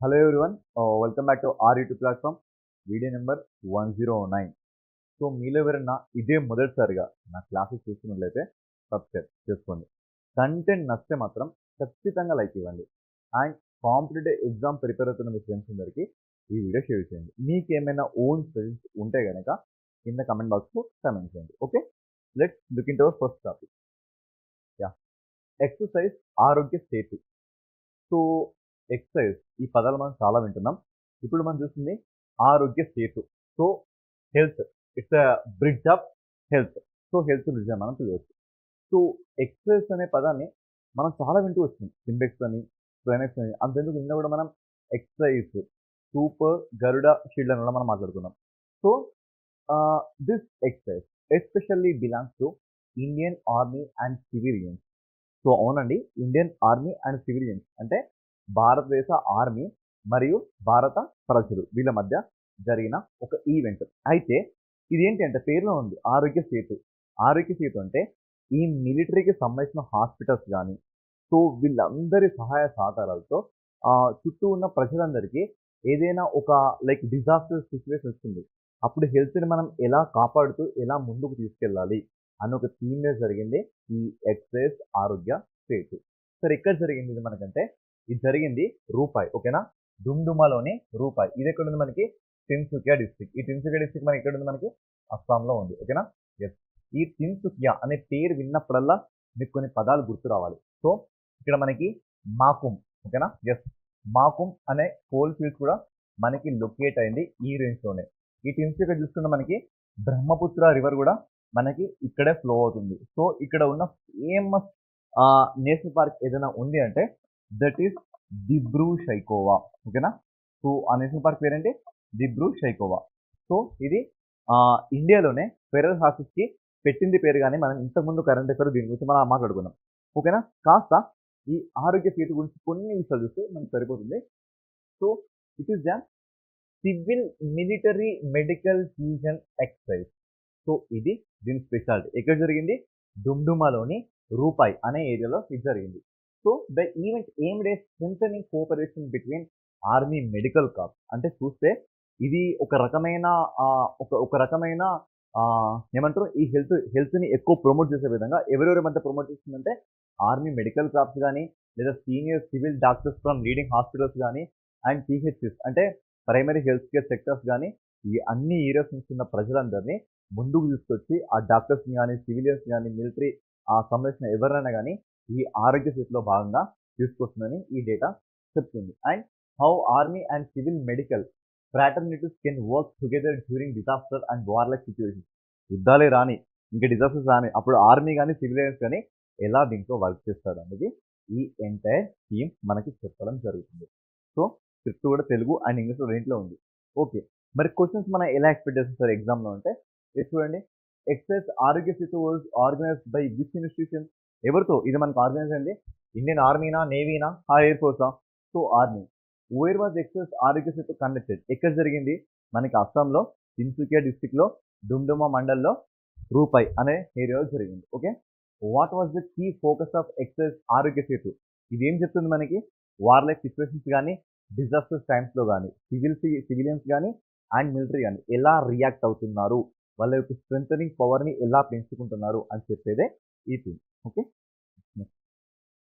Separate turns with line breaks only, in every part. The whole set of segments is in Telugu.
Hello everyone, welcome back to our YouTube platform, video number 109. So మీలో ఎవరైనా ఇదే మొదటిసారిగా నా క్లాసెస్ చూస్తున్నట్లయితే సబ్స్క్రైబ్ చేసుకోండి. కంటెంట్ నచ్చితే మాత్రం ఖచ్చితంగా లైక్ ఇవ్వండి. అండ్ కాంపిటేటివ్ ఎగ్జామ్ ప్రిపేర్ అవుతున్న మీ ఫ్రెండ్స్ అందరికీ ఈ వీడియో షేర్ చేయండి. మీకు ఏమైనా ఓన్ సజెషన్స్ ఉంటే కనుక కింద కమెంట్ బాక్స్లో కమెంట్ చేయండి. Okay, let's look in to our first topic. Yeah, exercise ఆరోగ్య సేతు. సో ఎక్సర్సైజ్ ఈ పదాలు మనం చాలా వింటున్నాం. ఇప్పుడు మనం చూస్తుంది Aarogya Setu. So health, it's a bridge of health. So health bridge అని మనం పిలవచ్చు. సో ఎక్సర్సైజ్ అనే పదాన్ని మనం చాలా వింటూ వస్తుంది. సింబెక్స్ అని, స్వెనెక్స్ అని, అంతెందుకు నిన్న కూడా మనం ఎక్సర్సైజ్, సూపర్, గరుడ షీల్డ్ అని కూడా మనం మాట్లాడుకున్నాం. So this exercise especially belongs to Indian army and civilians. So అవునండి, ఇండియన్ ఆర్మీ అండ్ సివిలియన్స్ అంటే భారతదేశ ఆర్మీ మరియు భారత ప్రజలు వీళ్ళ మధ్య జరిగిన ఒక ఈవెంట్. అయితే ఇదేంటి అంటే పేరులో ఉంది ఆరోగ్య సేతు. ఆరోగ్య సేతు అంటే ఈ మిలిటరీకి సంబంధించిన హాస్పిటల్స్ కానీ, సో వీళ్ళందరి సహాయ సహకారాలతో చుట్టూ ఉన్న ప్రజలందరికీ ఏదైనా ఒక లైక్ డిజాస్టర్ సిచ్యువేషన్ వస్తుంది, అప్పుడు హెల్త్ని మనం ఎలా కాపాడుతూ ఎలా ముందుకు తీసుకెళ్ళాలి అని ఒక థీమ్ మీద జరిగింది ఈ ఎక్సైజ్ ఆరోగ్య సేతు. సరే, ఎక్కడ జరిగింది ఇది మనకంటే, ఇది జరిగింది రూపాయి. ఓకేనా, డుమ్డుమాలోని రూపాయి. ఇది ఎక్కడ ఉంది మనకి, తిన్సుకియా డిస్ట్రిక్ట్. ఈ తిన్సుకియా డిస్ట్రిక్ట్ మనకి ఎక్కడ ఉంది, మనకి అస్సాంలో ఉంది. ఓకేనా, ఎస్. ఈ తిన్సుకియా అనే పేరు విన్నప్పుడల్లా మీకు కొన్ని పదాలు గుర్తు రావాలి. సో ఇక్కడ మనకి మాకుమ్. ఓకేనా, ఎస్, మాకుమ్ అనే కోల్ ఫీల్డ్స్ కూడా మనకి లొకేట్ అయింది ఈ రేంజ్లోనే. ఈ తిన్సుకియా చూసుకుంటే మనకి బ్రహ్మపుత్ర రివర్ కూడా మనకి ఇక్కడే ఫ్లో అవుతుంది. సో ఇక్కడ ఉన్న ఫేమస్ నేషనల్ పార్క్ ఏదైనా ఉంది అంటే దట్ ఈస్ దిబ్రూ సైఖోవా. ఓకేనా, సో ఆ నేషనల్ పార్క్ పేరేంటి, దిబ్రూ సైఖోవా. సో ఇది ఇండియాలోనే ఫెడరల్ హార్సెస్కి పెట్టింది పేరు, కానీ మనం ఇంతకుముందు కరెంట్ అఫైర్ దీని గురించి మనం మాట్లాడుకున్నాం. ఓకేనా, కాస్త ఈ ఆరోగ్య సేతు గురించి కొన్ని విషయాలు చూస్తే మనకు సరిపోతుంది. So it is the civil military medical fusion exercise. So ఇది దీని స్పెషాలిటీ. ఎక్కడ జరిగింది, డుమ్డుమాలోని రూపాయి అనే ఏరియాలో ఇది జరిగింది. So the event aimed at strengthening cooperation between army medical corps. అంటే చూస్తే ఇది ఒక రకమైన ఒక రకమైన ఏమంటారు, ఈ హెల్త్ని ఎక్కువ ప్రమోట్ చేసే విధంగా ఎవరెవరి మధ్య ప్రమోట్ చేస్తుందంటే ఆర్మీ మెడికల్ కార్ప్స్ కానీ, లేదా senior civil doctors from leading hospitals కానీ, అండ్ టీహెచ్ఎస్ అంటే ప్రైమరీ హెల్త్ కేర్ సెక్టర్స్ కానీ, ఈ అన్ని ఏరియాస్ నుంచి ఉన్న ప్రజలందరినీ ముందుకు తీసుకొచ్చి ఆ డాక్టర్స్ని కానీ, సివిలియన్స్ కానీ, మిలిటరీ సంబంధించిన ఎవరైనా కానీ ఈ ఆరోగ్య సేతులో భాగంగా తీసుకొస్తుందని ఈ డేటా చెప్తుంది. And how army and civil medical fraternities can work together during disaster and warlike situation. యుద్ధాలే రాని, ఇంకా డిజాస్టర్స్ రాని, అప్పుడు ఆర్మీ కానీ సివిలియన్స్ కానీ ఎలా దీంట్లో వర్క్ చేస్తారు అనేది ఈ ఎంటైర్ థీమ్ మనకి చెప్పడం జరుగుతుంది. సో స్క్రిప్ట్ కూడా తెలుగు అండ్ ఇంగ్లీష్లో రెంట్లో ఉంది. ఓకే, మరి క్వశ్చన్స్ మనం ఎలా ఎక్స్పెక్ట్ చేస్తాం సార్ ఎగ్జామ్లో అంటే, చూడండి, exercise Aarogya Setu was organised by which institution. ఎవరితో ఇది మనకు ఆర్గనైజ్ అయింది, ఇండియన్ ఆర్మీనా, నేవీనా, ఎయిర్ ఫోర్సా? So army. Where was exercise Aarogya Setu conducted. ఎక్కడ జరిగింది, మనకి అస్సాంలో తిన్సుకియా డిస్టిక్లో డుమ్డుమా మండల్లో రూపాయి అనే ఏరియాలో జరిగింది. Okay, what was the key focus of exercise Aarogya Setu. ఇది ఏం చెప్తుంది మనకి, వార్లైక్ సిచ్యువేషన్స్ కానీ, డిజాస్టర్స్ టైమ్స్లో కానీ సివిలియన్స్ కానీ అండ్ మిలిటరీ కానీ ఎలా రియాక్ట్ అవుతున్నారు, వాళ్ళ యొక్క స్ట్రెంథనింగ్ పవర్ని ఎలా పెంచుకుంటున్నారు అని చెప్పేదే ఈ థీమ్. ఓకే,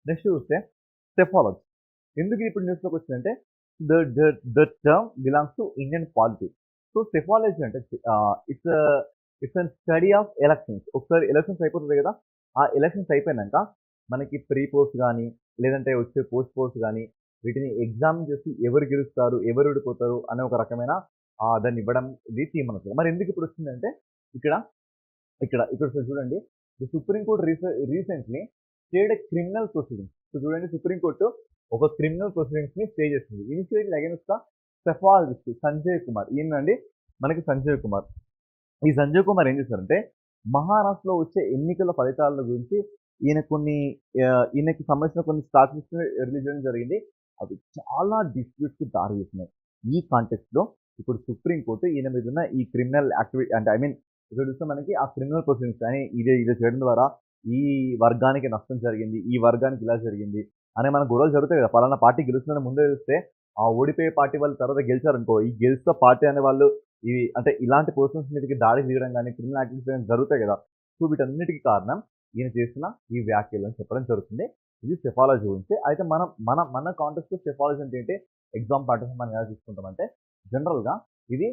నెక్స్ట్ చూస్తే సెఫాలజీ. ఎందుకు ఇప్పుడు న్యూస్లోకి వచ్చిందంటే the term belongs to Indian politics. So psephology అంటే it's an study of elections. ఒకసారి ఎలక్షన్స్ అయిపోతుంది కదా, ఆ ఎలక్షన్స్ అయిపోయినాక మనకి ప్రీ పోస్ట్ కానీ, లేదంటే వచ్చే పోస్ట్ పోస్ట్ కానీ, వీటిని ఎగ్జామ్ చేసి ఎవరు గెలుస్తారు, ఎవరు ఓడిపోతారు అనే ఒక రకమైన దాన్ని ఇవ్వడం ఇది థీమ్ అనుకుంది. మరి ఎందుకు ఇప్పుడు వచ్చిందంటే ఇక్కడ ఇక్కడ ఇక్కడ చూడండి, the Supreme Court recently stayed criminal proceedings. So చూడండి, సుప్రీంకోర్టు ఒక క్రిమినల్ ప్రొసీడింగ్స్ని స్టే చేస్తుంది. Initiative against psephologist Sanjay Kumar. ఈయనండి మనకి సంజయ్ కుమార్. ఈ సంజయ్ కుమార్ ఏం చేశారంటే, మహారాష్ట్రలో వచ్చే ఎన్నికల ఫలితాల గురించి ఈయనకి సంబంధించిన కొన్ని స్టాటిస్టిక్స్ రిలీజ్ చేయడం జరిగింది. అవి చాలా డిస్ప్యూట్స్కి దారి తీస్తున్నాయి. ఈ కాంటెక్స్ట్లో ఇప్పుడు సుప్రీంకోర్టు ఈయన మీద ఉన్న ఈ క్రిమినల్ యాక్టివిటీ అంటే ఇక్కడ చూస్తే మనకి ఆ క్రిమినల్ ప్రొసీడింగ్స్ అని ఇది చేయడం ద్వారా ఈ వర్గానికి నష్టం జరిగింది, ఈ వర్గానికి ఇలా జరిగింది అనే మన గొడవలు జరుగుతాయి కదా. పలానా పార్టీ గెలుస్తుందని ముందే చూస్తే ఆ ఓడిపోయే పార్టీ వాళ్ళు తర్వాత గెలిచారనుకో, ఈ గెలిచిన పార్టీ అనే వాళ్ళు ఇవి అంటే ఇలాంటి పర్సన్స్ మీదకి దాడి తీయడం గాని, క్రిమినల్ యాక్టివిటీస్ గాని జరుగుతాయి గదా! సో, వీటన్నిటికి కారణం ఈయన చేసిన ఈ వ్యాఖ్యలు అని చెప్పడం జరుగుతుంది. ఇది సెఫాలజీ గురించి. అయితే మనం మన మన కాంటెక్స్‌లో సెఫాలజీ అంటే ఏంటి? ఎగ్జామ్ పార్టిసిపేట్ మనం ఎలా తీసుకుంటామంటే జనరల్‌గా ఇది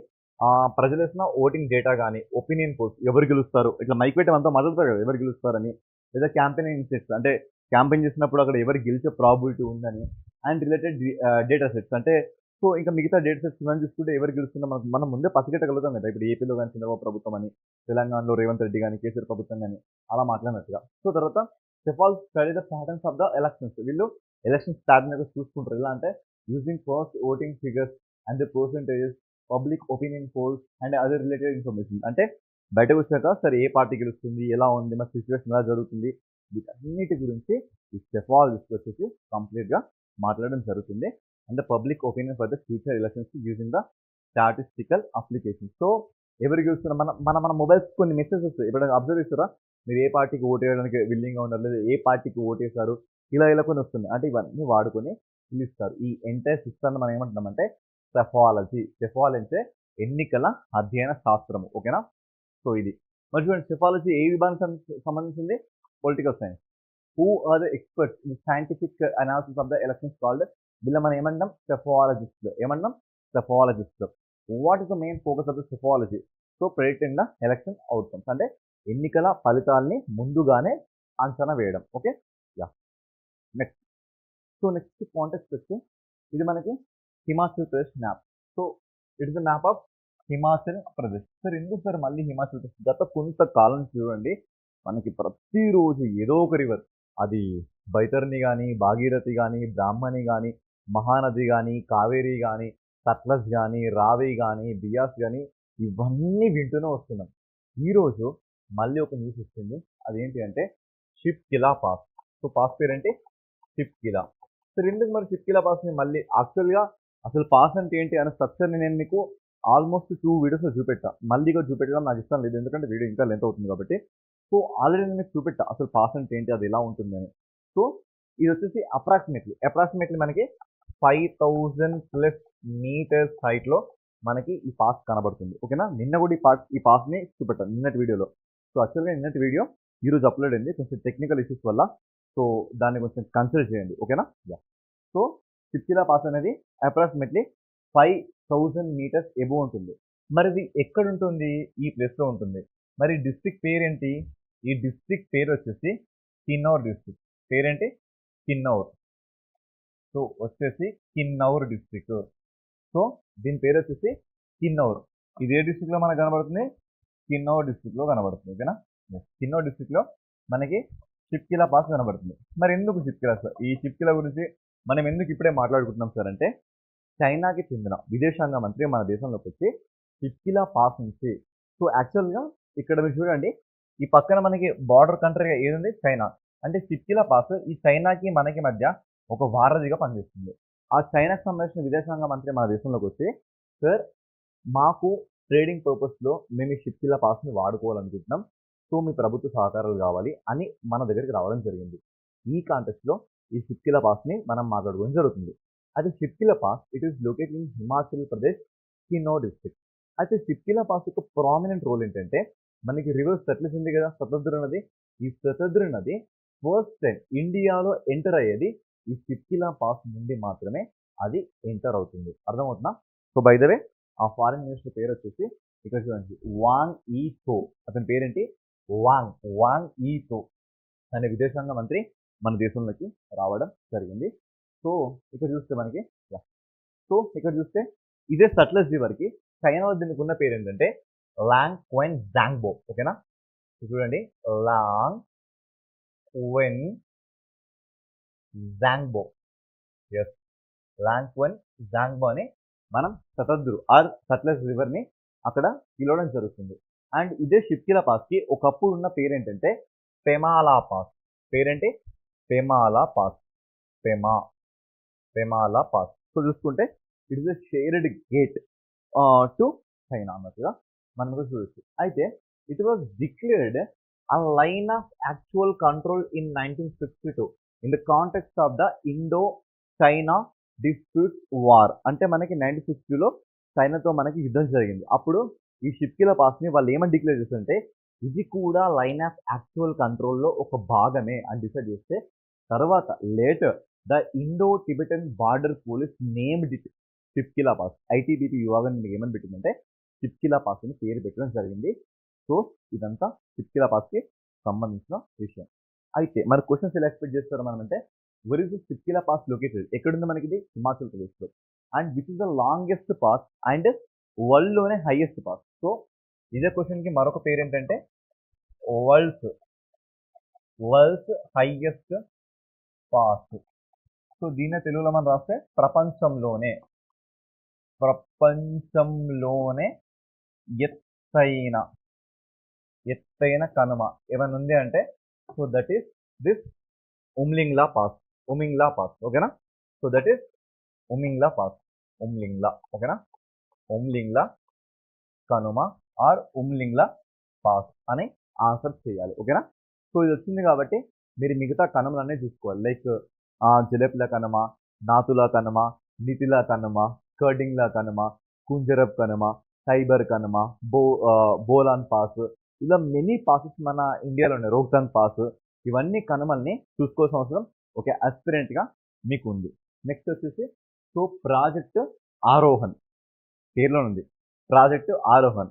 ప్రజలేసిన ఓటింగ్ డేటా గాని, ఒపీనియన్ పోల్స్ ఎవరు గెలుస్తారు? ఇట్లా మైక్ పెట్టి మనతో మాట్లాడతారు కదా! ఎవరు గెలుస్తారని. లేదా క్యాంపెయినింగ్ ఇన్సెట్స్ అంటే క్యాంపెయిన్ చేసినప్పుడు అక్కడ ఎవరు గెలిచే ప్రాబబిలిటీ ఉందని అండ్ రిలేటెడ్ డేటా సెట్స్ అంటే సో, ఇంకా మిగతా డేటా సెట్స్ ఇవన్నీ చూసుకుంటే ఎవరు గెలుస్తుందో మనం ముందే పసిగట్టగలుగుతాం కదా! ఇప్పుడు ఏపీలో గాని చంద్రబాబు ప్రభుత్వం అని, తెలంగాణలో రేవంత్ రెడ్డి గాని, కేసీఆర్ ప్రభుత్వం గాని అలా మాట్లాడినట్టుగా. సో, తర్వాత psephologists study the patterns of the elections. వీళ్ళు ఎలక్షన్స్ ప్యాటర్న్ అనేది చూసుకుంటారు. ఎలా అంటే using first voting figures and the percentages, public opinion polls and other related information. అంటే బయటకొచ్చాక సరే ఏ పార్టీ గెలుస్తుంది? ఎలా ఉంది? మరి సిట్యుయేషన్ ఎలా జరుగుతుంది? వీటన్నిటి గురించి ఈ సెఫాలజిస్ట్ వచ్చేసి కంప్లీట్‌గా మాట్లాడడం జరుగుతుంది. And the public opinion for the future elections using the statistical application. So, ఎవరు గెలుస్తున్నారు మన మన మన మొబైల్స్ కొన్ని మెసేజెస్ వస్తాయి. ఎప్పుడైనా అబ్జర్వ్ చేసారా? మీరు ఏ పార్టీకి ఓటేయడానికి విల్లింగ్‌గా ఉన్నారు? లేదా ఏ పార్టీకి ఓటేసారు? ఇలా కొన్ని వస్తున్నాయి. అంటే ఇవన్నీ వాడుకొని పిలుస్తారు. ఈ ఎంటైర్ సిస్టమ్‌ని మనం ఏమంటున్నామంటే సెఫాలజీ. సెఫాలజీ అంటే ఎన్నికల అధ్యయన శాస్త్రము. ఓకేనా? సో, ఇది. మరి చూడండి సెఫాలజీ ఏ విభాగానికి సంబంధించింది? Political science. Who are the experts in scientific analysis of the elections called వీళ్ళ మనం ఏమంటాం సెఫాలజిస్ట్. ఏమంటాం psephologist. What is the main focus of the psephology? So, predicting the election outcomes అంటే ఎన్నికల ఫలితాల్ని ముందుగానే అంచనా వేయడం. Okay. Yeah. Next. So, next context వచ్చి ఇది మనకి Himachal Pradesh map. So, it is the map of Himachal Pradesh. Sir ఎందుకు సార్ మళ్ళీ హిమాచల్ ప్రదేశ్? గత కొంతకాలం చూడండి మనకి ప్రతిరోజు ఏదో ఒక రివర్ అది బైతర్ని గాని, భాగీరథి గాని, బ్రాహ్మణి గాని, మహానది గాని, కావేరి గాని, సట్లెజ్ గాని, రావి గాని, బియాస్ గాని ఇవన్నీ వింటూనే వస్తున్నాం. ఈరోజు మళ్ళీ ఒక న్యూస్ వచ్చింది. అదేంటి అంటే షిప్కిలా పాస్. సో, పాస్ పేరేంటి? షిప్కిలా. సార్ ఎందుకు మరి షిప్కిలా పాస్‌ని మళ్ళీ యాక్చువల్‌గా అసలు పాస్ అంటే ఏంటి అనే స్ట్రక్చర్‌ని నేను మీకు ఆల్మోస్ట్ 2 వీడియోస్‌లో చూపెట్టా. మళ్ళీ కూడా చూపెట్టడం నాకు ఇష్టం లేదు. ఎందుకంటే వీడియో ఇంకా లెంత్ అవుతుంది కాబట్టి. సో, ఆల్రెడీ నేను మీకు చూపెట్టా. అసలు పాస్ అంటే ఏంటి? అది ఎలా ఉంటుందని. సో, ఇదొచ్చేసి అప్రాక్సిమేట్‌లీ మనకి 5000 ప్లస్ మీటర్స్ హైట్‌లో మనకి ఈ పాస్ కనబడుతుంది. ఓకేనా? నిన్న కూడా ఈ పాస్‌ని చూపెట్టాను నిన్నటి వీడియోలో. సో, యాక్చువల్‌గా నిన్నటి వీడియో ఈరోజు అప్‌లోడ్ అయింది. కొంచెం టెక్నికల్ ఇష్యూస్ వల్ల. సో, దాన్ని కొంచెం కన్సిడర్ చేయండి. ఓకేనా? యాహ్! సో, సిప్కిలా పాస్ అనేది అప్రాక్సిమేట్‌లీ 5000 మీటర్స్ ఎబోవ్ ఉంటుంది. మరి ఇది ఎక్కడుంటుంది? ఈ ప్లేస్‌లో ఉంటుంది. మరి డిస్ట్రిక్ట్ పేరేంటి? ఈ డిస్ట్రిక్ట్ పేరు వచ్చేసి కిన్నౌర్ డిస్ట్రిక్ట్. పేరేంటి? కిన్నౌర్. సో, వచ్చేసి కిన్నౌర్ డిస్ట్రిక్ట్. సో, దీని పేరు వచ్చేసి కిన్నౌర్. ఇది ఏ డిస్ట్రిక్ట్‌లో మనకు కనబడుతుంది? కిన్నౌర్ డిస్ట్రిక్ట్‌లో కనబడుతుంది. ఓకేనా? కిన్నౌర్ డిస్ట్రిక్ట్‌లో మనకి షిప్కిలా పాస్ కనబడుతుంది. మరి ఎందుకు షిప్కిలా సార్? ఈ షిప్కిలా గురించి మనం ఎందుకు ఇప్పుడే మాట్లాడుకుంటున్నాం సార్ అంటే చైనాకి చెందిన విదేశాంగ మంత్రి మన దేశంలోకి వచ్చి షిప్కిలా పాస్ నుంచి సో, యాక్చువల్‌గా ఇక్కడ మీరు చూడండి ఈ పక్కన మనకి బార్డర్ కంట్రీగా ఏదుంది? చైనా. అంటే షిప్కిలా పాస్ ఈ చైనాకి మనకి మధ్య ఒక వారధిగా పనిచేస్తుంది. ఆ చైనాకి సంబంధించిన విదేశాంగ మంత్రి మన దేశంలోకి వచ్చి సార్ మాకు ట్రేడింగ్ పర్పస్‌లో మేము ఈ షిప్కిలా పాస్‌ని వాడుకోవాలనుకుంటున్నాం. సో, మీ ప్రభుత్వ సహకారాలు కావాలి అని మన దగ్గరికి రావడం జరిగింది. ఈ కాంటెక్స్ట్‌లో ఈ షిప్కిలా పాస్‌ని మనం మాట్లాడుకోవడం జరుగుతుంది. అయితే Shipki La pass it is located in Himachal Pradesh Kinnaur district. అయితే షిప్కిలా పాస్ యొక్క ప్రామినెంట్ రోల్ ఏంటంటే మనకి రివర్ సట్లెజ్ ఉంది కదా! శతద్రు నది. ఈ శతద్రు నది ఫస్ట్ టైం ఇండియాలో ఎంటర్ అయ్యేది ఈ షిప్కిలా పాస్ నుండి మాత్రమే అది ఎంటర్ అవుతుంది. అర్థమవుతుందా? సో, బై ద వే ఆ ఫారిన్ మినిస్టర్ పేరు వచ్చేసి ఇక్కడ చూడండి వాంగ్ ఈ తో. అతని పేరేంటి? వాంగ్ ఈ తో అనే విదేశాంగ మంత్రి మన దేశంలోకి రావడం జరిగింది. సో, ఇక్కడ చూస్తే మనకి యాహ్! సో, ఇక్కడ చూస్తే ఇదే సట్లెజ్ రివర్‌కి చైనాలో దీనికి ఉన్న పేరేంటంటే లాంగ్ క్వెన్ జాంగ్బో. ఓకేనా? చూడండి Langqen Zangbo. Yes. Langqen Zangbo అని మనం శతద్రు ఆర్ సట్లెజ్ రివర్‌ని అక్కడ పిలవడం జరుగుతుంది. అండ్ ఇదే షిప్కిలా పాస్‌కి ఒకప్పుడు ఉన్న పేరేంటంటే పెమాలా పాస్. పేరేంటి? పెమాలా పాస్. పెమా పెమాలా పాస్. సో, చూసుకుంటే it is a shared gate to China అన్నట్టుగా మనం కూడా చూడొచ్చు. అయితే it was declared a line of actual control in 1952 in the context of the Indo-China disputes war అంటే మనకి 1960లో చైనాతో మనకి యుద్ధం జరిగింది. అప్పుడు ఈ షిప్కిల పాస్ని వాళ్ళు ఏమని డిక్లేర్ చేశారంటే ఇది కూడా లైన్ ఆఫ్ యాక్చువల్ కంట్రోల్‌లో ఒక భాగమే అని డిసైడ్ చేస్తే తర్వాత later the Indo Tibetan border police named it Shipki La pass. ITBP విభాగం ఏమని పెట్టిందంటే షిప్కిలా పాస్ అని పేరు పెట్టడం జరిగింది. సో ఇదంతా షిప్కిలా పాస్కి సంబంధించిన విషయం. అయితే మన క్వశ్చన్స్ ఎలా ఎక్స్పెక్ట్ చేస్తారు మనం అంటే where is the Shipki La pass located? ఎక్కడుంది మనకి ఇది? హిమాచల్ ప్రదేశ్లో. And which is the longest pass and వరల్డ్‌లోనే హైయెస్ట్ పాస్. సో ఇదే క్వశ్చన్‌కి మరొక పేరు ఏంటంటే world's world's highest pass. So దీన్నే తెలుగులో మనం రాస్తే ప్రపంచంలోనే ఎత్తైన కనుమ ఏమైనా ఉంది అంటే so that is this Umling La pass. ఓకేనా? So that is Umling La pass. ఓకేనా? ఉమ్లింగ్లా కనుమ ఆర్ ఉమ్లింగ్లా పాస్ అని ఆన్సర్ చేయాలి. ఓకేనా? సో ఇది వచ్చింది కాబట్టి మీరు మిగతా కనుమలన్నీ చూసుకోవాలి. లైక్ జలెప్ల కనుమ, నాతుల కనుమ, నితిల కనుమ, కర్డింగ్లా కనుమ, కుంజరబ్ కనుమ, ఖైబర్ కనుమ, బోలాన్ పాస్, ఇలా మెనీ పాసెస్ మన ఇండియాలో ఉన్నాయి. రోహ్తాంగ్ పాస్, ఇవన్నీ కనుమల్ని చూసుకోవాల్సిన అవసరం ఒక ఆస్పిరెంట్గా మీకు ఉంది. నెక్స్ట్ వచ్చేసి సో ప్రాజెక్ట్ ఆరోహణ్ పేరులో ఉంది. ప్రాజెక్ట్ ఆరోహణ్.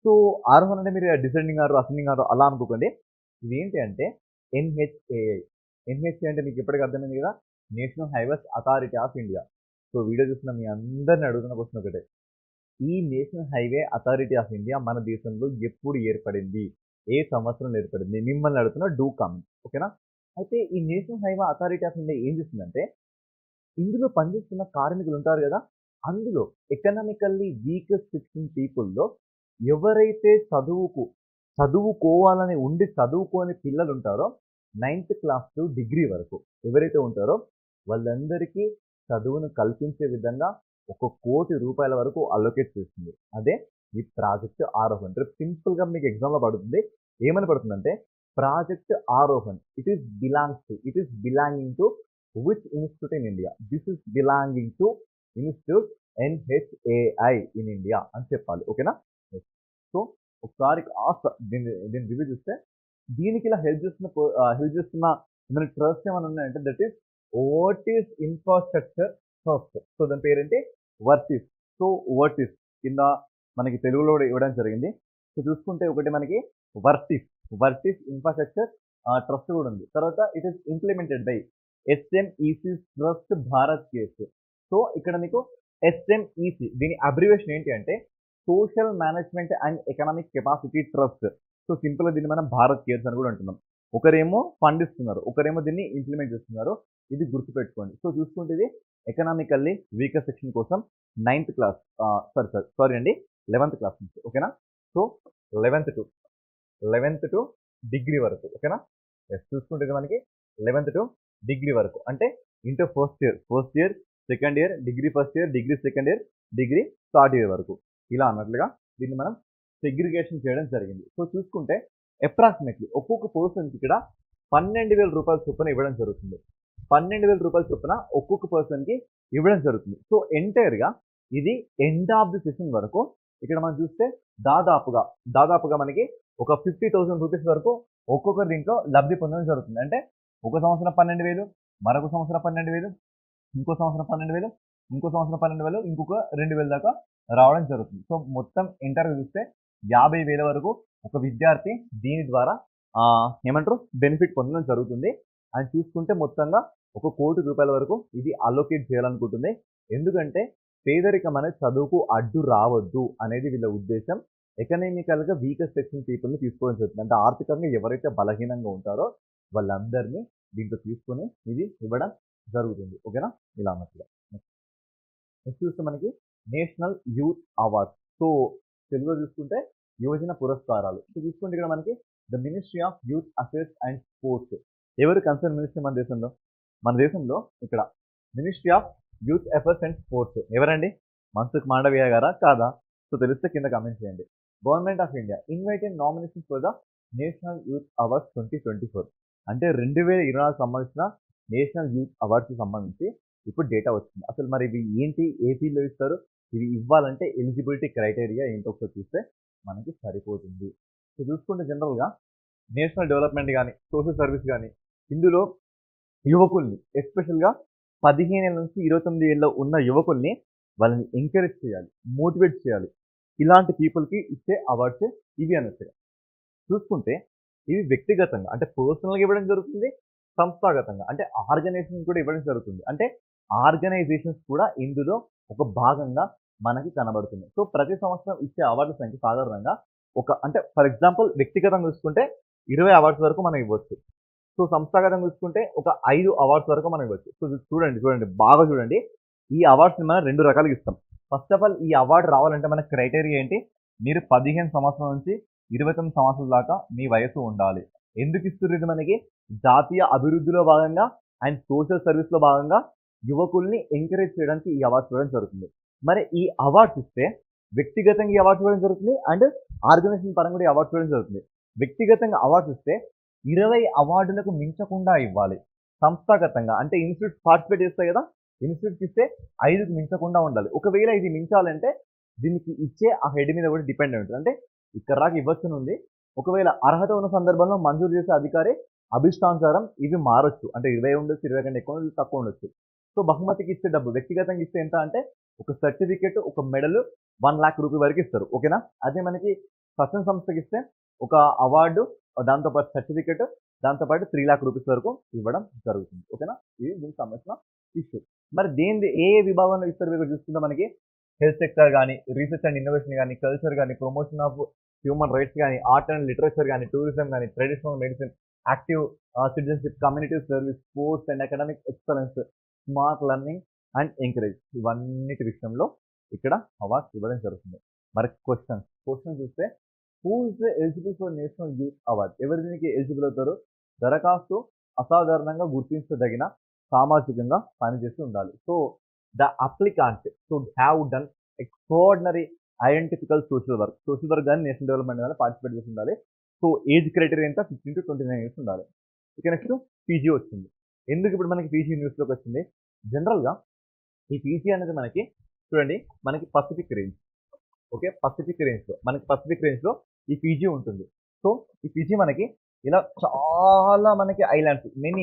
సో ఆరోహణ్ అంటే మీరు డిసెండింగ్ ఆర్ అసెండింగ్ ఆర్ అలా అనుకోకండి. ఇది ఏంటి అంటే ఎన్హెచ్ఏఐ. ఎన్హెచ్ఏ అంటే మీకు ఎప్పటికీ అర్థమైంది కదా, national highways authority of India. So video చూసిన మీ అందరిని అడుగుతున్న క్వశ్చన్ ఒకటే, ఈ national highway authority of India మన దేశంలో ఎప్పుడు ఏర్పడింది? ఏ సంవత్సరంలో ఏర్పడింది? మిమ్మల్ని అడుగుతున్న డూ కామెంట్. ఓకేనా? అయితే ఈ national highway authority of India ఏం చేస్తుందంటే ఇందులో పనిచేస్తున్న కార్మికులు ఉంటారు కదా, అందులో ఎకనామికల్లీ వీకెస్ట్ సెక్షన్ పీపుల్లో ఎవరైతే చదువుకోవాలని ఉండి చదువుకోని పిల్లలు ఉంటారో 9th క్లాస్ టు డిగ్రీ వరకు ఎవరైతే ఉంటారో వాళ్ళందరికీ చదువును కల్పించే విధంగా 1 కోటి రూపాయల వరకు అలొకేట్ చేస్తుంది. అదే ఈ ప్రాజెక్ట్ ఆరోహణ్. రేపు సింపుల్గా మీకు ఎగ్జామ్లో పడుతుంది. ఏమని పడుతుందంటే project Arohan it is belonging to which institute in India? This is belonging to institute NHAI in India అని చెప్పాలి. ఓకేనా? సో ఒకసారి కాస్త దీన్ని రివ్యూ చూస్తే దీనికి ఇలా హెల్ప్ చేస్తున్న ఏమైనా ట్రస్ట్ ఏమైనా ఉన్నాయంటే that is what is infrastructure trust. So దాని పేరేంటి? వర్టిస్. సో వర్టిస్ కింద మనకి తెలుగులో కూడా ఇవ్వడం జరిగింది. సో చూసుకుంటే ఒకటి మనకి వర్టిస్ ఇన్ఫ్రాస్ట్రక్చర్ ట్రస్ట్ కూడా ఉంది. తర్వాత it is implemented by SMEC trust Bharat cares. So ఇక్కడ మీకు ఎస్ఎంఈసి దీని అబ్రివేషన్ ఏంటి అంటే social management and economic capacity trust. So సింపుల్గా దీన్ని మనం భారత్ కేర్స్ అని కూడా అంటున్నాం. ఒకరేమో ఫండ్ ఇస్తున్నారు, ఒకరేమో దీన్ని ఇంప్లిమెంట్ చేస్తున్నారు. ఇది గుర్తుపెట్టుకోండి. సో చూసుకుంటే ఇది ఎకనామికల్లీ వీకర్ సెక్షన్ కోసం 9th క్లాస్ సారీ అండి 11th క్లాస్ నుంచి. ఓకేనా? సో 11th టు డిగ్రీ వరకు. ఓకేనా? చూసుకుంటే ఇది మనకి 11th టు డిగ్రీ వరకు అంటే inter first year, second year, degree first year, degree second year, degree third year వరకు ఇలా అన్నట్లుగా దీన్ని మనం సెగ్రిగేషన్ చేయడం జరిగింది. సో చూసుకుంటే అప్రాక్సిమేట్లీ ఒక్కొక్క పర్సన్కి ఇక్కడ 12,000 రూపాయల చొప్పున ఇవ్వడం జరుగుతుంది. 12,000 రూపాయల చొప్పున ఒక్కొక్క పర్సన్కి ఇవ్వడం జరుగుతుంది. సో ఎంటైర్గా ఇది ఎండ్ ఆఫ్ ది సెషన్ వరకు ఇక్కడ మనం చూస్తే దాదాపుగా మనకి ఒక 50,000 రూపీస్ వరకు ఒక్కొక్క దీంట్లో లబ్ధి పొందడం జరుగుతుంది. అంటే ఒక సంవత్సరం 12,000, మరొక సంవత్సరం 12,000, ఇంకో సంవత్సరం 12,000, ఇంకో సంవత్సరం 12,000, ఇంకొక 2,000 దాకా రావడం జరుగుతుంది. సో మొత్తం ఇంటర్వ్యూ చూస్తే 50,000 వరకు ఒక విద్యార్థి దీని ద్వారా ఏమంటారు బెనిఫిట్ పొందడం జరుగుతుంది. అని చూసుకుంటే మొత్తంగా 1 కోటి రూపాయల వరకు ఇది అలొకేట్ చేయాలనుకుంటుంది. ఎందుకంటే పేదరికం అనేది చదువుకు అడ్డు రావద్దు అనేది వీళ్ళ ఉద్దేశం. ఎకనామికల్గా వీకర్ సెక్షన్ పీపుల్ని తీసుకోవడం జరుగుతుంది. అంటే ఆర్థికంగా ఎవరైతే బలహీనంగా ఉంటారో వాళ్ళందరినీ దీంట్లో తీసుకొని ఇది ఇవ్వడం జరుగుతుంది. ఓకేనా? ఇలా అన్నట్టుగా నెక్స్ట్ చూస్తే మనకి నేషనల్ యూత్ అవార్డ్స్. సో తెలుగులో చూసుకుంటే యువజన పురస్కారాలు. సో చూసుకుంటే ఇక్కడ మనకి the ministry of youth affairs and sports. ఎవరు కన్సర్న్ మినిస్ట్రీ మన దేశంలో ఇక్కడ ministry of youth affairs and sports ఎవరండి? మన్సుఖ్ మాండవీయ గారా కాదా? సో తెలిస్తే కింద కామెంట్ చేయండి. Government of India invited nomination for the national youth awards 2024 అంటే 2024 సంబంధించిన నేషనల్ యూత్ అవార్డ్స్కి సంబంధించి ఇప్పుడు డేటా వచ్చింది. అసలు మరి ఇవి ఏంటి? ఏ ఫీల్డ్‌లో ఇస్తారు? ఇవి ఇవ్వాలంటే ఎలిజిబిలిటీ క్రైటీరియా ఏంటో ఒకసారి చూస్తే మనకి సరిపోతుంది. సో చూసుకుంటే జనరల్‌గా నేషనల్ డెవలప్‌మెంట్ గాని, సోషల్ సర్వీస్ గాని ఇందులో యువకుల్ని ఎస్పెషల్‌గా 15 ఏళ్ల నుంచి 29 ఏళ్ల ఉన్న యువకుల్ని వాళ్ళని ఎంకరేజ్ చేయాలి. మోటివేట్ చేయాలి. ఇలాంటి పీపుల్‌కి ఇచ్చే అవార్డ్సే ఇవి అనొచ్చు. చూసుకుంటే ఇవి వ్యక్తిగతంగా అంటే పర్సనల్‌గా ఇవ్వడం జరుగుతుంది. సంస్థాగతంగా అంటే ఆర్గనైజేషన్ కూడా ఇవ్వడం జరుగుతుంది. అంటే ఆర్గనైజేషన్స్ కూడా ఇందులో ఒక భాగంగా మనకి కనబడుతుంది. సో ప్రతి సంవత్సరం ఇచ్చే అవార్డుల సంఖ్య సాధారణంగా అంటే ఫర్ ఎగ్జాంపుల్ వ్యక్తిగతంగా చూసుకుంటే 20 అవార్డ్స్ వరకు మనం ఇవ్వచ్చు. సో సంస్థాగతంగా చూసుకుంటే ఒక 5 అవార్డ్స్ వరకు మనం ఇవ్వచ్చు. సో చూడండి బాగా చూడండి. ఈ అవార్డ్స్‌ని మనం 2 రకాలుగా ఇస్తాం. ఫస్ట్ ఆఫ్ ఆల్ ఈ అవార్డ్ రావాలంటే మన క్రైటీరియా ఏంటి? మీరు 15 సంవత్సరాల నుంచి 29 సంవత్సరాల దాకా మీ వయస్సు ఉండాలి. ఎందుకు ఇస్తుర్రు ఇది మనకి? జాతీయ అభివృద్ధిలో భాగంగా అండ్ సోషల్ సర్వీస్‌లో భాగంగా యువకుల్ని ఎంకరేజ్ చేయడానికి ఈ అవార్డ్స్ ఇవ్వడం జరుగుతుంది. మరి ఈ అవార్డ్స్ ఇస్తే వ్యక్తిగతంగా ఈ అవార్డ్స్ ఇవ్వడం జరుగుతుంది అండ్ ఆర్గనైజేషన్ పరంగా కూడా ఈ అవార్డ్స్ ఇవ్వడం జరుగుతుంది. వ్యక్తిగతంగా అవార్డ్స్ ఇస్తే 20 అవార్డులకు మించకుండా ఇవ్వాలి. సంస్థాగతంగా అంటే ఇన్‌స్టిట్యూట్స్ పార్టిసిపేట్ చేస్తాయి కదా! ఇన్‌స్టిట్యూట్స్‌కి ఇస్తే 5కి మించకుండా ఉండాలి. ఒకవేళ ఇది మించాలంటే దీనికి ఇచ్చే ఆ హెడ్ మీద కూడా డిపెండ్ అయి ఉంటుంది. అంటే ఇక్కడ దాకా ఇవ్వచ్చునుంది. ఒకవేళ అర్హత ఉన్న సందర్భంలో మంజూరు చేసే అధికారి అభిష్టానుసారం ఇవి మారొచ్చు. అంటే 20 ఉండొచ్చు, 20 కంటే ఎక్కువ ఉండొచ్చు, తక్కువ ఉండొచ్చు. సో బహుమతికి ఇచ్చే డబ్బు వ్యక్తిగతంగా ఇస్తే ఎంత అంటే ఒక సర్టిఫికేట్, ఒక మెడల్ 1,00,000 రూపీస్ వరకు ఇస్తారు. ఓకేనా? అదే మనకి స్వచ్ఛంద సంస్థకి ఇస్తే ఒక అవార్డు, దాంతో పాటు సర్టిఫికేట్, దాంతో పాటు 3,00,000 రూపీస్ వరకు ఇవ్వడం జరుగుతుంది. ఓకేనా? ఇది దీనికి సంబంధించిన ఇష్యూ. మరి ఏ విభాగంలో ఇస్తారు ఇక్కడ చూసుకుంటే మనకి హెల్త్ సెక్టర్ గాని, రీసెర్చ్ అండ్ ఇన్నోవేషన్ గాని, కల్చర్ గాని, ప్రమోషన్ ఆఫ్ హ్యూమన్ రైట్స్ గాని, ఆర్ట్ అండ్ లిటరేచర్ గాని, టూరిజం గాని, traditional medicine, active citizenship, community service, sports and academic excellence, smart learning and encourage ఇవన్నిటి విషయంలో ఇక్కడ అవార్డ్స్ ఇవ్వడం జరుగుతుంది. మరి క్వశ్చన్ చూస్తే who is the eligible for national youth award? ఎవరు దీనికి ఎలిజిబుల్ అవుతారు? దరఖాస్తు అసాధారణంగా గుర్తించదగిన సామాజికంగా పనిచేసి ఉండాలి. So the applicant should have done extraordinary identifiable social work కానీ నేషనల్ డెవలప్మెంట్ కానీ పార్టిసిపేట్ చేసి ఉండాలి. సో ఏజ్ క్రైటీరియా ఎంత? 15 to 29 ఇయర్స్ ఉండాలి. ఇక నెక్స్ట్ పీజీ వచ్చింది. ఎందుకు ఇప్పుడు మనకి పీజీ న్యూస్లోకి వచ్చింది? జనరల్గా ఈ పీజీ అనేది మనకి చూడండి మనకి పసిఫిక్ రేంజ్. ఓకే, పసిఫిక్ రేంజ్లో ఈ పీజీ ఉంటుంది. సో ఈ పీజీ మనకి ఇలా చాలా మనకి ఐలాండ్స్ మెనీ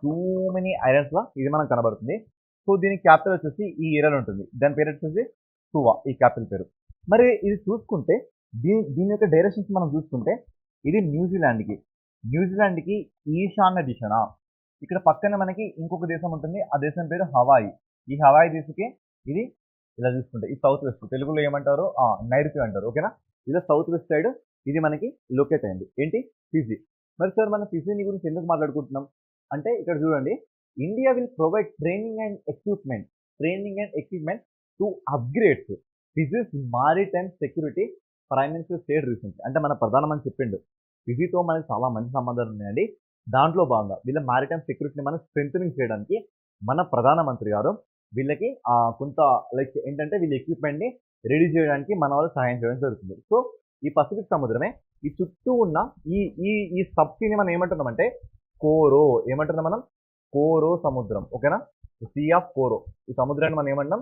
టూ మెనీ ఐలాండ్స్లో ఇది మనకు కనబడుతుంది. సో దీని క్యాపిటల్ వచ్చేసి ఈ ఏరియాలో ఉంటుంది. దాని పేరు వచ్చేసి సువా, ఈ క్యాపిటల్ పేరు. మరి ఇది చూసుకుంటే దీని యొక్క డైరెక్షన్స్ మనం చూసుకుంటే ఇది న్యూజిలాండ్కి ఈశాన్య దిశన. ఇక్కడ పక్కన మనకి ఇంకొక దేశం ఉంటుంది. ఆ దేశం పేరు హవాయి. ఈ హవాయి దేశకి ఇది ఇలా చూసుకుంటే ఈ సౌత్ వెస్ట్, తెలుగులో ఏమంటారు? నైరుతి అంటారు. ఓకేనా? ఇలా సౌత్ వెస్ట్ సైడ్ ఇది మనకి లొకేట్ అయింది. ఏంటి? ఫిజీ. మరి సార్ మనం ఫిజీని గురించి ఎందుకు మాట్లాడుకుంటున్నాం అంటే ఇక్కడ చూడండి, India will provide training and equipment to upgrades Fiji's maritime security prime minister state recently. అంటే మన ప్రధానమంత్రి చెప్పిండు ఫిజీతో మనకి చాలా మంచి సంబంధాలు ఉన్నాయండి. దాంట్లో భాగంగా వీళ్ళ మారిటైమ్ సెక్యూరిటీని మనం స్ట్రెంథనింగ్ చేయడానికి మన ప్రధానమంత్రి గారు వీళ్ళకి కొంత లైక్ ఏంటంటే వీళ్ళ ఎక్విప్మెంట్ని రెడీ చేయడానికి మన వాళ్ళు సహాయం చేయడం జరుగుతుంది. సో ఈ పసిఫిక్ సముద్రమే ఈ చుట్టూ ఉన్న ఈ సబ్సీని మనం ఏమంటున్నామంటే మనం కోరో సముద్రం. ఓకేనా? సీ ఆఫ్ కోరో, ఈ సముద్రాన్ని మనం ఏమంటున్నాం?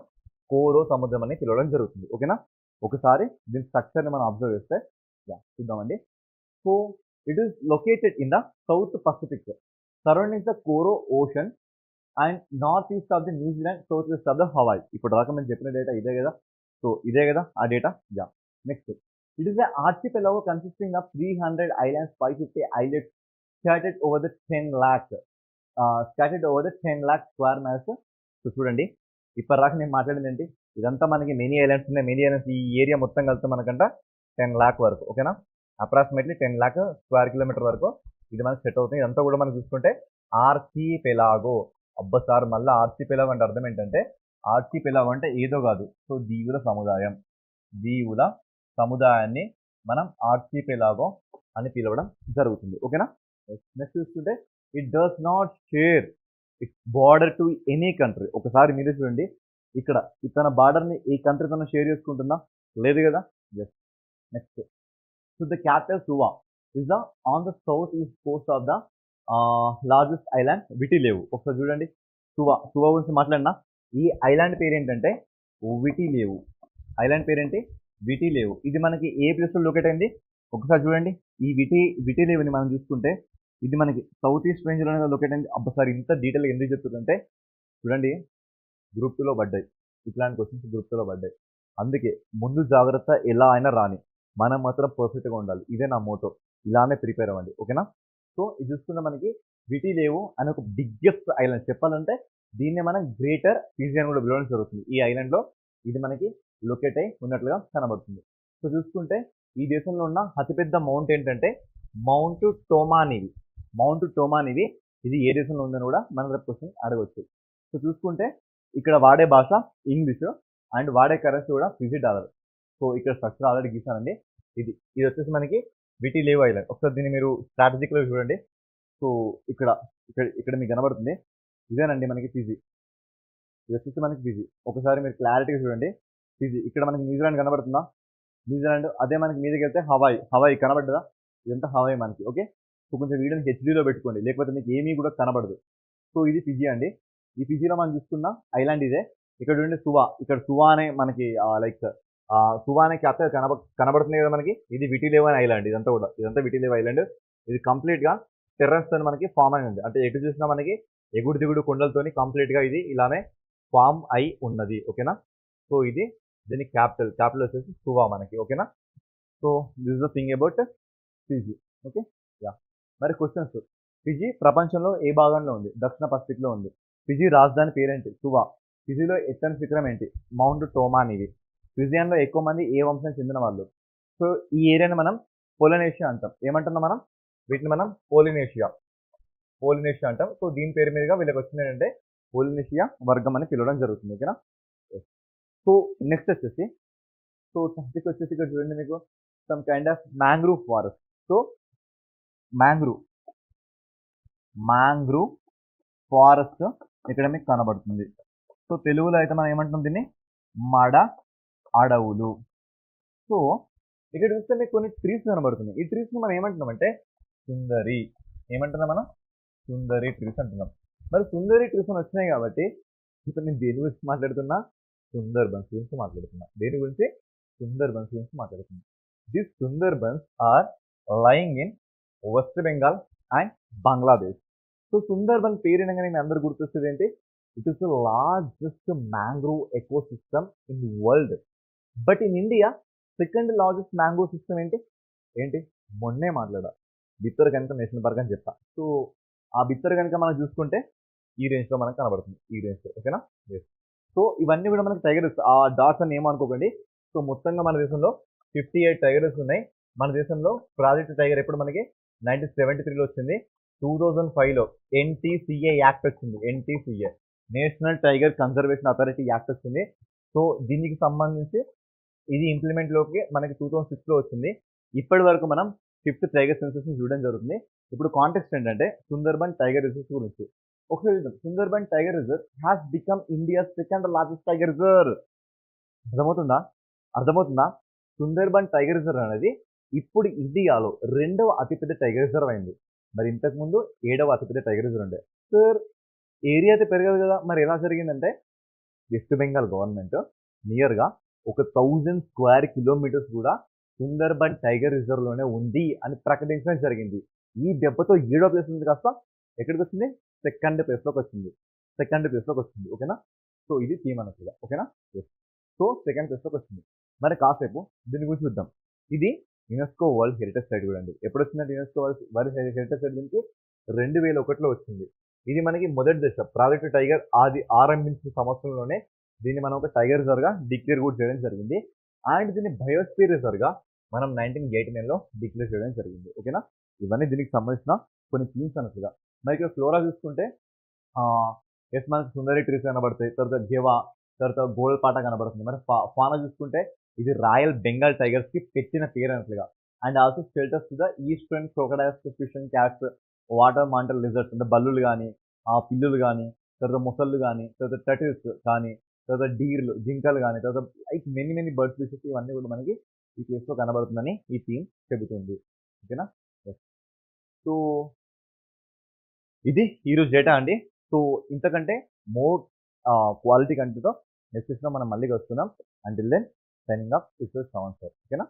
కోరో సముద్రం అని పిలవడం జరుగుతుంది. ఓకేనా? ఒకసారి దీని స్ట్రక్చర్ని మనం అబ్జర్వ్ చేస్తే చూద్దామండి. So it is located in the south Pacific surroundings the Koro ocean and north east of the New Zealand, south west of the Hawaii. ఇప్పుడు దాకా మేము చెప్పిన డేటా ఇదే కదా. సో ఇదే కదా ఆ data. Next it is ఆర్చిపెలాగో consisting of 300 islands, 550 islets scattered over the 10 lakh square miles. So చూడండి ఇప్పటిదాకా నేను మాట్లాడింది ఏంటి? ఇదంతా మనకి మెనీ ఐలాండ్స్ ఉన్నాయి. మెనీ ఐలాండ్స్ ఈ ఏరియా మొత్తం కలిస్తే మనకంట 10 lakh వరకు. ఓకేనా? అప్రాక్సిమేట్లీ 10 lakh స్క్వేర్ కిలోమీటర్ వరకు ఇది మనకి సెట్ అవుతుంది. ఇదంతా కూడా మనం చూసుకుంటే ఆర్చిపెలాగో. అబ్బా సార్ మళ్ళీ ఆర్చిపెలాగో అంటే అర్థం ఏంటంటే ఆర్చిపెలాగో అంటే ఏదో కాదు. సో దీవుల సముదాయాన్ని మనం ఆర్చిపెలాగో అని పిలవడం జరుగుతుంది. ఓకేనా? నెక్స్ట్ చూసుకుంటే it does not share it's border to any country. ఒకసారి మీరే చూడండి, ఇక్కడ తన బార్డర్ని ఈ కంట్రీ తన షేర్ చేసుకుంటుందా? లేదు కదా. Yes. Next so the capital Suva is on the south east coast of the largest island Viti Levu. ఒకసారి చూడండి. సువా గురించి మాట్లాడినా. ఈ ఐలాండ్ పేరు ఏంటంటే విటి లేవు. ఐలాండ్ పేరేంటి? విటి లేవు. ఇది మనకి ఏ ప్లేస్లో లొకేట్ అయింది? ఒకసారి చూడండి. ఈ విటి లేవుని మనం చూసుకుంటే ఇది మనకి సౌత్ ఈస్ట్ రేంజ్లోనే లొకేట్ అయింది. అబ్బసారి ఇంత డీటెయిల్గా ఎందుకు చెప్తుందంటే చూడండి, గ్రూప్ 2లో పడ్డాయి. ఇట్లాంటి క్వశ్చన్స్ గ్రూప్ 2లో పడ్డాయి. అందుకే ముందు జాగ్రత్త ఎలా అయినా రాని, మనం మాత్రం పర్ఫెక్ట్గా ఉండాలి. ఇదే నా మోటో. ఇలానే ప్రిపేర్ అవ్వండి, ఓకేనా? సో ఇది చూసుకుంటే మనకి విటి లేవు అనే ఒక బిగ్గెస్ట్ ఐలాండ్. చెప్పాలంటే దీన్నే మనం గ్రేటర్ ఫిజి అని కూడా పిలవడం జరుగుతుంది. ఈ ఐలాండ్లో ఇది మనకి లొకేట్ అయి ఉన్నట్లుగా కనబడుతుంది. సో చూసుకుంటే ఈ దేశంలో ఉన్న అతిపెద్ద మౌంట్ ఏంటంటే మౌంట్ టోమానివి. మౌంట్ టోమానివి ఇది ఏ దేశంలో ఉందని కూడా మనం రేపు క్వశ్చన్ అడగవచ్చు. సో చూసుకుంటే ఇక్కడ వాడే భాష ఇంగ్లీష్ అండ్ వాడే కరెన్సీ కూడా ఫిజి డాలర్. సో ఇక్కడ స్ట్రక్చర్ ఆల్రెడీ గీసానండి. ఇది వచ్చేసి మనకి విటి లేవు ఐలాండ్. ఒకసారి దీన్ని మీరు స్ట్రాటజిక్లో చూడండి. సో ఇక్కడ ఇక్కడ ఇక్కడ మీకు కనబడుతుంది. ఇదేనండి మనకి ఫిజి. ఇది వచ్చేసి మనకి ఫిజి. ఒకసారి మీరు క్లారిటీగా చూడండి. ఫిజి ఇక్కడ మనకి న్యూజిలాండ్ కనబడుతుందా? న్యూజిలాండ్. అదే మనకి మీదకి వెళ్తే హవాయి కనబడ్డదా? ఇదంతా హవాయి మనకి. ఓకే. సో కొంచెం వీడియోని హెచ్డీలో పెట్టుకోండి, లేకపోతే మీకు ఏమీ కూడా కనబడదు. సో ఇది ఫిజి అండి. ఈ ఫిజిలో మనం చూసుకున్న ఐలాండ్ ఇదే. ఇక్కడ చూడండి ఇక్కడ సువా అనే మనకి లైక్ సువా అనే క్యాపిటల్ కనబడుతుంది కదా మనకి. ఇది విటి లేవు అనే ఐలాండ్. ఇదంతా విటి లేవు ఐలాండ్. ఇది కంప్లీట్గా టెర్రస్ తో మనకి ఫామ్ అయి ఉంది. అంటే ఎటు చూసినా మనకి ఎగుడు దిగుడు కొండలతోని కంప్లీట్గా ఇది ఇలానే ఫామ్ అయి ఉన్నది, ఓకేనా? సో ఇది దీని క్యాపిటల్ వచ్చేసి సువా మనకి, ఓకేనా? So this is the thing about Fiji, okay. Yeah, మరి క్వశ్చన్స్. ఫిజి ప్రపంచంలో ఏ భాగంలో ఉంది? దక్షిణ పసిఫిక్లో ఉంది. ఫిజి రాజధాని పేరేంటి? సువా. ఫిజిలో ఎత్తైన శిఖరం ఏంటి? మౌంట్ టోమానివి. ఫిజియన్లో ఎక్కువ మంది ఏ వంశం చెందిన వాళ్ళు? సో ఈ ఏరియాని మనం పోలినేషియా అంటాం. ఏమంటున్నాం మనం? వీటిని మనం పోలినేషియా అంటాం. సో దీని పేరు మీదుగా వీళ్ళకి వచ్చింది ఏంటంటే పోలినేషియా వర్గం అని పిలవడం జరుగుతుంది, ఓకేనా? సో నెక్స్ట్ వచ్చేసి టాపిక్ వచ్చేసి ఇక్కడ చూడండి, మీకు some kind of mangrove forest. So mangrove forest ఇక్కడ మీకు కనబడుతుంది. సో తెలుగులో అయితే మనం ఏమంటున్నాం దీన్ని? మడ అడవులు. సో ఇక్కడ చూస్తే మీకు కొన్ని ట్రీస్ కనబడుతుంది. ఈ ట్రీస్ని మనం ఏమంటున్నామంటే సుందరి. ఏమంటున్నాం మనం? సుందరి ట్రీస్ అంటున్నాం. మరి సుందరి ట్రీస్ అని వచ్చినాయి కాబట్టి ఇప్పుడు నేను దేని గురించి మాట్లాడుతున్నా? సుందర్బన్స్ గురించి మాట్లాడుతున్నా. దేని గురించి? సుందర్బన్స్ గురించి మాట్లాడుతున్నా. This Sundarbans are lying in West Bengal and Bangladesh. So Sundarban పేరు అనగానే మీ అందరూ గుర్తొచ్చేది ఏంటి? It is the largest mangrove ecosystem in the world. But in India second largest mangrove system ఏంటి? మొన్నే మాట్లాడా, బిత్తరకనిక నేషనల్ పార్క్ అని చెప్తా. సో ఆ బిత్తరకనిక మనం చూసుకుంటే ఈ రేంజ్లో మనకు కనబడుతుంది, ఈ రేంజ్లో, ఓకేనా? సో ఇవన్నీ కూడా మనకి టైగర్స్. ఆ డాట్స్ అని ఏమనుకోకండి. సో మొత్తంగా మన దేశంలో 58 టైగర్స్ ఉన్నాయి. మన దేశంలో ప్రాజెక్ట్ టైగర్ ఎప్పుడు మనకి 1973లో వచ్చింది. 2005లో ఎన్టీసీఏ యాక్ట్ వచ్చింది. NTCA national tiger conservation authority act వచ్చింది. సో దీనికి సంబంధించి ఇది ఇంప్లిమెంట్లోకి మనకి 2006లో వచ్చింది. ఇప్పటి వరకు మనం 5th టైగర్ సెన్సస్ని చూడడం జరుగుతుంది. ఇప్పుడు కాంటెక్స్ట్ ఏంటంటే సుందర్బన్ టైగర్ రిజర్వ్ గురించి ఒకసారి చూద్దాం. Sundarban tiger reserve has become India second largest tiger reserve. అర్థమవుతుందా? సుందర్బన్ టైగర్ రిజర్వ్ అనేది ఇప్పుడు ఇండియాలో 2వ అతిపెద్ద టైగర్ రిజర్వ్ అయింది. మరి ఇంతకుముందు 7వ అతిపెద్ద టైగర్ రిజర్వ్ ఉండే. సార్ ఏరియా అయితే పెరగదు కదా, మరి ఎలా జరిగిందంటే వెస్ట్ బెంగాల్ గవర్నమెంట్ నియర్గా 1000 స్క్వేర్ కిలోమీటర్స్ కూడా సుందర్బన్ టైగర్ రిజర్వ్లోనే ఉంది అని ప్రకటించడం జరిగింది. ఈ దెబ్బతో 7వ ప్లేస్ నుంచి కాస్త ఎక్కడికి వచ్చింది? సెకండ్ ప్లేస్లోకి వచ్చింది, ఓకేనా? సో ఇది థీమ్ అన్నట్టుగా, ఓకేనా? సో సెకండ్ ప్లేస్లోకి వచ్చింది. మరి కాసేపు దీని గురించి చూద్దాం. ఇది యునెస్కో వరల్డ్ హెరిటేజ్ సైట్ కూడా అండి. ఎప్పుడు వచ్చిందంటే యునెస్కో వరల్డ్ హెరిటేజ్ సైట్ నుంచి 2001లో వచ్చింది. ఇది మనకి మొదటి దశ. ప్రాజెక్ట్ టైగర్ అది ఆరంభించిన సంవత్సరంలోనే దీన్ని మనం ఒక టైగర్ రిజర్వ్గా డిక్లేర్ కూడా చేయడం జరిగింది. అండ్ దీన్ని బయోస్పియర్ రిజర్వ్గా మనం 1989లో డిక్లేర్ చేయడం జరిగింది, ఓకేనా? ఇవన్నీ దీనికి సంబంధించిన కొన్ని థీమ్స్ అన్నట్టుగా. మరి ఇక్కడ ఫ్లోరా చూసుకుంటే ఎస్ మనకి సుందరి ట్రీస్ కనబడతాయి, తర్వాత గెవా, తర్వాత గోల్డ్ పాట కనబడుతుంది. మరి ఫానా చూసుకుంటే ఇది రాయల్ బెంగాల్ టైగర్స్కి పెట్టిన పేరు అన్నట్లుగా. And also shelters to the eastern crocodiles, fishing cats, water monitor lizards అంటే బల్లులు కానీ, పిల్లులు కానీ, తర్వాత మొసళ్ళు కానీ, తర్వాత టర్టిల్స్ కానీ, తర్వాత డీర్లు, జింకలు కానీ, తర్వాత లైక్ మెనీ బర్డ్ స్పీసెస్ ఇవన్నీ కూడా మనకి ఈ ప్లేస్లో కనబడుతుందని ఈ థీమ్ చెబుతుంది, ఓకేనా? సో ఇది ఈరోజు డేటా అండి. సో ఇంతకంటే మోర్ క్వాలిటీ కంటెంట్‌తో నెక్స్ట్ సెషన్‌లో మనం మళ్ళీ కలుసుకుందాం. Until then signing off. This is Shravan sir. ఓకేనా?